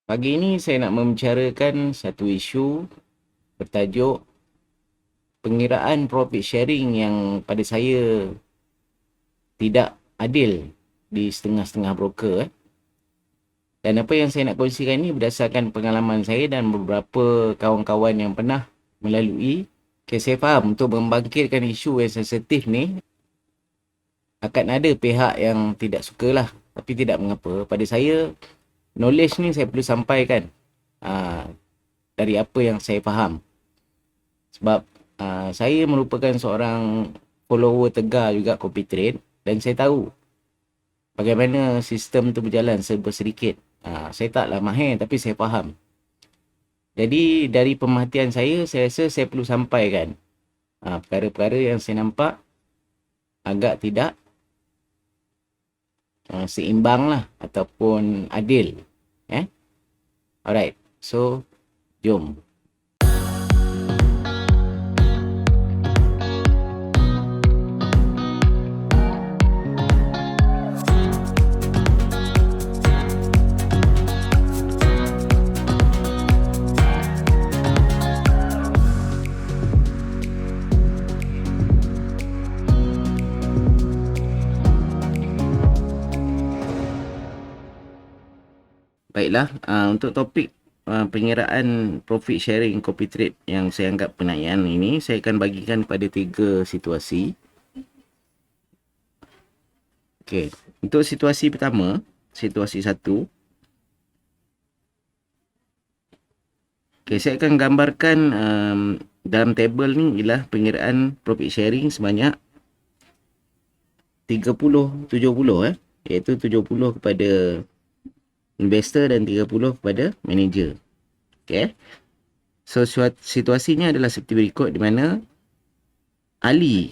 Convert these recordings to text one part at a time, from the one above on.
Pagi ini saya nak membicarakan satu isu bertajuk pengiraan profit sharing yang pada saya tidak adil di setengah-setengah broker. Dan apa yang saya nak kongsikan ini berdasarkan pengalaman saya dan beberapa kawan-kawan yang pernah melalui. Okay, saya faham untuk membangkitkan isu yang sensitif ni akan ada pihak yang tidak sukalah. Tapi tidak mengapa. Pada saya, knowledge ni saya perlu sampaikan dari apa yang saya faham. Sebab saya merupakan seorang follower tegar juga copy trade dan saya tahu bagaimana sistem tu berjalan serba sedikit. Saya taklah mahir tapi saya faham. Jadi dari pemerhatian saya rasa saya perlu sampaikan perkara-perkara yang saya nampak agak tidak seimbang lah ataupun adil. Alright, so jom. Baiklah, untuk topik pengiraan profit sharing copy trade yang saya anggap penayaan ini, saya akan bagikan pada 3 situasi. Okey, untuk situasi pertama, situasi 1. Okey, saya akan gambarkan dalam tabel ni ialah pengiraan profit sharing sebanyak 30-70 iaitu 70 kepada investor dan 30 kepada manager. Okey. So situasinya adalah seperti berikut, di mana Ali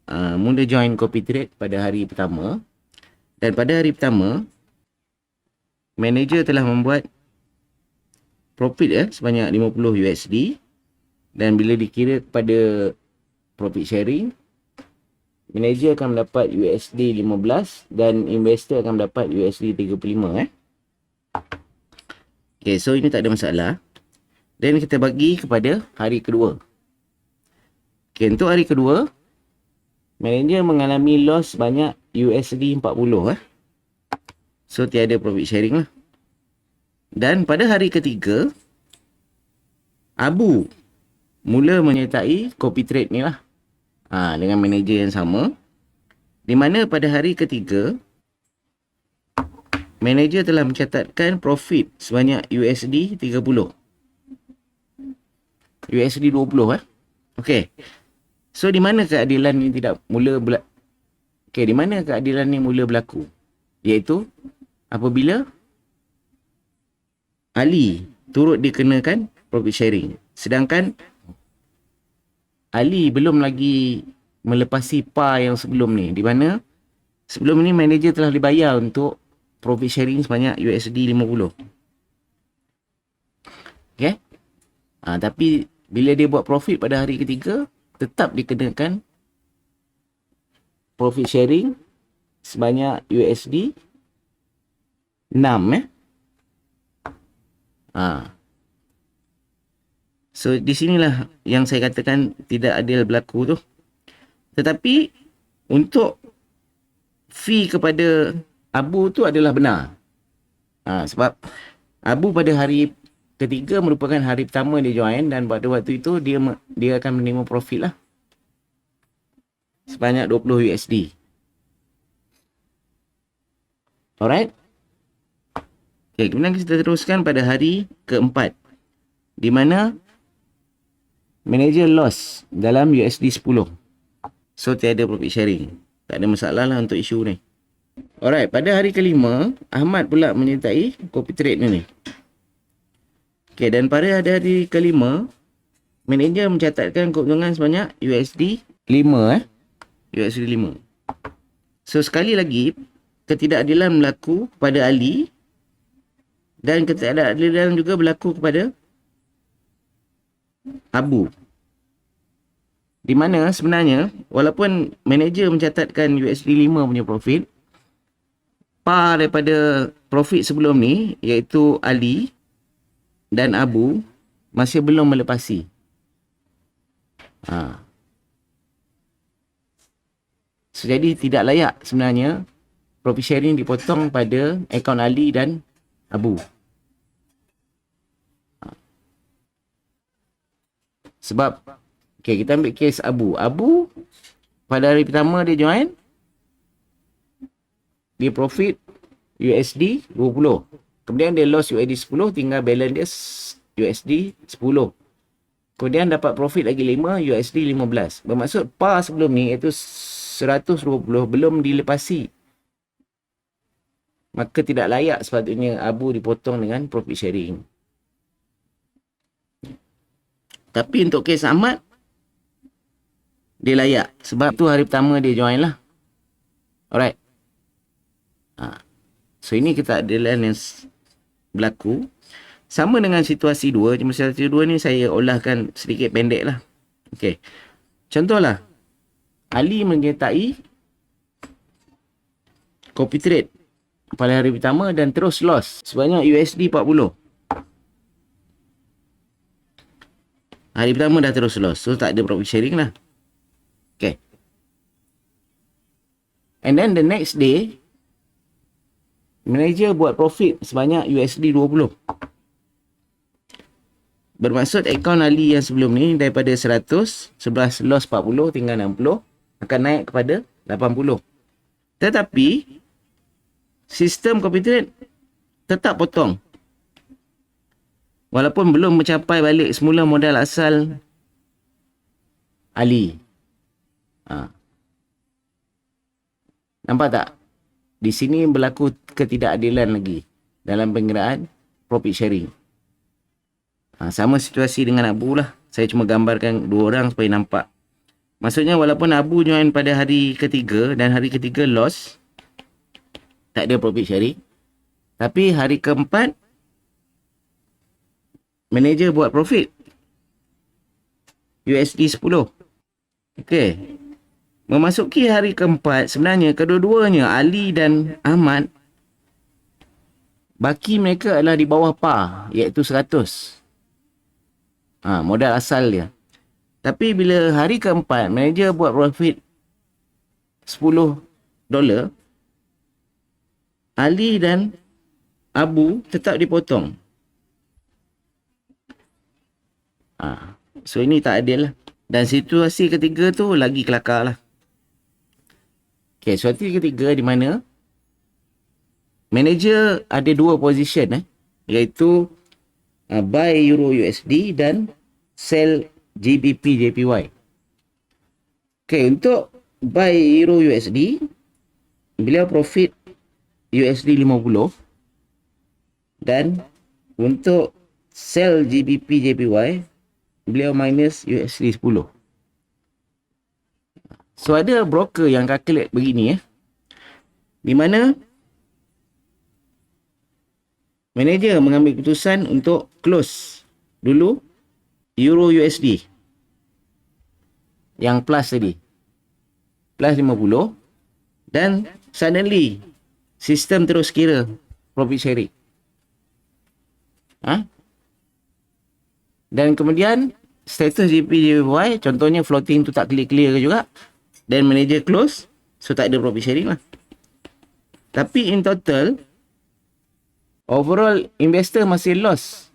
mula join copy trade pada hari pertama, dan pada hari pertama manager telah membuat profit sebanyak 50 USD, dan bila dikira kepada profit sharing, manager akan mendapat USD 15 dan investor akan mendapat USD 35. Okay, so ini tak ada masalah. Dan kita bagi kepada hari kedua. Okay, untuk hari kedua, manager mengalami loss banyak USD 40. So, tiada profit sharing lah. Dan pada hari ketiga, Abu mula menyertai copy trade ni lah. Dengan manager yang sama. Di mana pada hari ketiga, manager telah mencatatkan profit sebanyak USD 30. USD 20. Okey. So di mana keadilan ni tidak mula di mana keadilan ni mula berlaku? Iaitu apabila Ali turut dikenakan profit sharing. Sedangkan Ali belum lagi melepasi par yang sebelum ni, di mana sebelum ni manager telah dibayar untuk profit sharing sebanyak USD 50. Okay. Tapi bila dia buat profit pada hari ketiga, tetap dikenakan profit sharing sebanyak USD 6. So di sinilah yang saya katakan tidak adil berlaku tu. Tetapi untuk fee kepada Abu tu adalah benar. Sebab Abu pada hari ketiga merupakan hari pertama dia join, dan pada waktu itu dia akan menerima profit lah sebanyak 20 USD. Alright. Okay, kemudian kita teruskan pada hari keempat, di mana manager loss dalam USD 10. So tiada profit sharing. Tak ada masalah lah untuk isu ni. Alright, pada hari kelima, Ahmad pula menyertai copy trade ni. Okay, dan pada hari kelima, manager mencatatkan keuntungan sebanyak USD 5. USD 5. So, sekali lagi, ketidakadilan berlaku pada Ali, dan ketidakadilan juga berlaku kepada Abu. Di mana sebenarnya, walaupun manager mencatatkan USD 5 punya profit, par daripada profit sebelum ni, iaitu Ali, dan Abu masih belum melepasi. So, jadi tidak layak sebenarnya profit sharing dipotong pada akaun Ali dan Abu. Sebab, okay, kita ambil kes Abu. Abu, pada hari pertama dia join, dia profit USD 20. Kemudian dia loss USD 10, tinggal balance dia USD 10. Kemudian dapat profit lagi 5, USD 15. Bermaksud par sebelum ni iaitu 120 belum dilepasi. Maka tidak layak sepatutnya Abu dipotong dengan profit sharing. Tapi untuk kes Ahmad, dia layak. Sebab tu hari pertama dia join lah. Alright. So ini ketakdilan yang berlaku. Sama dengan situasi 2. Cuma situasi 2 ni saya olahkan sedikit pendek lah. Okay. Contohlah. Ali menyertai copy trade pada hari pertama dan terus loss sebanyak USD 40. Hari pertama dah terus loss. So tak ada profit sharing lah. Okay. And then the next day, manager buat profit sebanyak USD 20. Bermaksud akaun Ali yang sebelum ni daripada 100, 11 loss 40, tinggal 60, akan naik kepada 80. Tetapi, sistem copy trade tetap potong. Walaupun belum mencapai balik semula modal asal Ali. Nampak tak? Di sini berlaku ketidakadilan lagi dalam pengiraan profit sharing. Sama situasi dengan Abu lah. Saya cuma gambarkan dua orang supaya nampak. Maksudnya walaupun Abu join pada hari ketiga dan hari ketiga loss, tak ada profit sharing. Tapi hari keempat, manager buat profit USD 10. Okey. Memasuki hari keempat, sebenarnya kedua-duanya, Ali dan Ahmad, baki mereka adalah di bawah par, iaitu 100. Modal asal dia. Tapi bila hari keempat, manager buat profit $10, Ali dan Abu tetap dipotong. So ini tak adil lah. Dan situasi ketiga tu lagi kelakar lah. Okay, situasi ketiga di mana manager ada dua position iaitu buy Euro USD dan sell GBP JPY. Okay, untuk buy Euro USD, beliau profit USD 50. Dan untuk sell GBP JPY, beliau minus USD 10. So ada broker yang calculate begini di mana manager mengambil keputusan untuk close dulu Euro USD yang plus tadi, plus 50, dan suddenly sistem terus kira profit sharing. Dan kemudian status JPY contohnya floating tu tak clear juga, dan manager close, so tak ada profit sharing lah. Tapi in total overall investor masih loss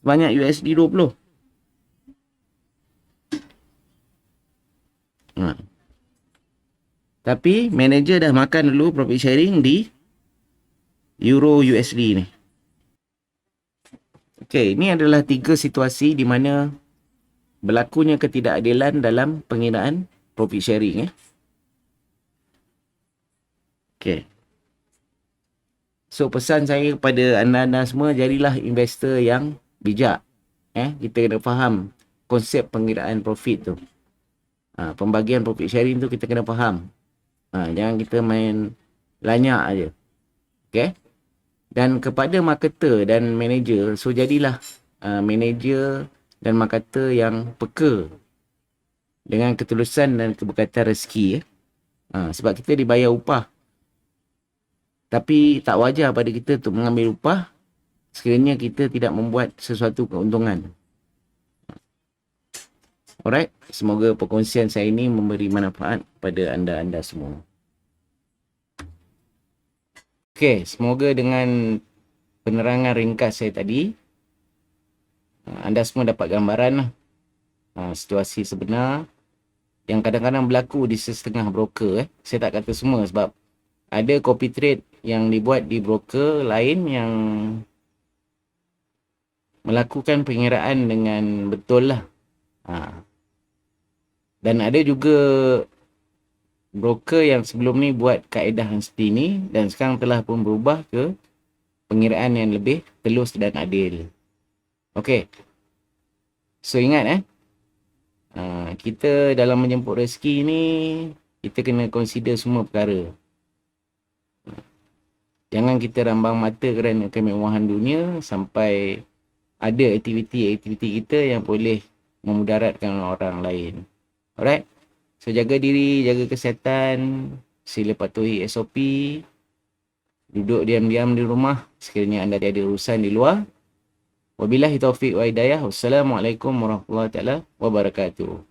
banyak USD 20. Tapi manager dah makan dulu profit sharing di Euro USD ni. Okey, ini adalah 3 situasi di mana berlakunya ketidakadilan dalam pengiraan profit sharing. Okey. So pesan saya kepada anda-anda semua, jadilah investor yang bijak. Kita kena faham konsep pengiraan profit tu. Pembagian profit sharing tu kita kena faham. Jangan kita main lanyak aje. Okey. Dan kepada marketer dan manager, so jadilah manager dan marketer yang peka dengan ketulusan dan keberkatan rezeki. Sebab kita dibayar upah. Tapi tak wajar pada kita untuk mengambil upah sekiranya kita tidak membuat sesuatu keuntungan. Alright, semoga perkongsian saya ini memberi manfaat kepada anda-anda semua. Okey, semoga dengan penerangan ringkas saya tadi, anda semua dapat gambaran lah, situasi sebenar yang kadang-kadang berlaku di setengah broker. Saya tak kata semua sebab ada copy trade yang dibuat di broker lain yang melakukan pengiraan dengan betul lah. Dan ada juga broker yang sebelum ni buat kaedah yang seperti ni dan sekarang telah pun berubah ke pengiraan yang lebih telus dan adil. Okey. So ingat kita dalam menjemput rezeki ni, kita kena consider semua perkara. Jangan kita rambang mata kerana kemewahan dunia sampai ada aktiviti-aktiviti kita yang boleh memudaratkan orang lain. Alright? So jaga diri, jaga kesihatan, sila patuhi SOP, duduk diam-diam di rumah sekiranya anda ada urusan di luar. Wabillahi taufiq wa hidayah. Wassalamualaikum warahmatullahi wabarakatuh.